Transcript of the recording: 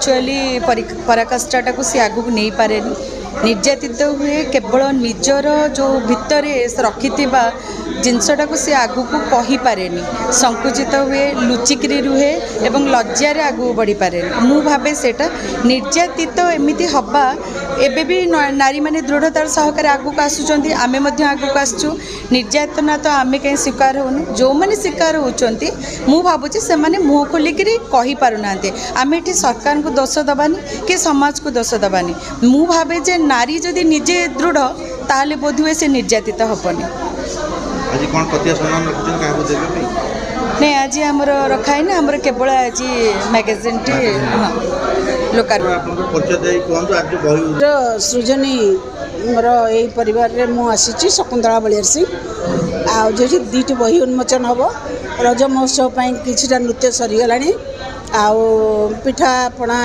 Actually पराकाष्ठा को सी आगू नहीं पारे निर्यातित हुए केवल निजर जो भितर रखि जिनसटा को सी आगू को कही पारे संकुचित हुए लुचिकी रुहे एवं लज्जार आगू बढ़ी पारे मु भावे सेटा निर्यातित एमती हवा एबे भी नारी माने दृढ़तार सहकार आगू को आसुचंती आमे मध्य आगू को आसचु निर्यातना तो आमे कहीं शिकार होने जो मैंने शिकार होचंती मु भावुची से माने मुँह खोलिक कही पारुना आमे एठी सरकार को दोष दबानी कि समाज को दोष दबानी मु भावे जे नारी जदि निजे दृढ़ ताहले बोधुए से निर्यातित हबनी। आज कौन कतिया सम्मान रखुछन काहको देबे नहीं आज आमर रखा है ना आमर केवल आज मैगजीन टी आपन परिचय दे कोन आज बही सृजनी मोर यही परिवार रे मु आसी शकुंतला बलियार सिंह आ जो दीटी बही उन्मोचन हम रज महोत्सव किछिटा नृत्य सरीगला आ पिठा पणा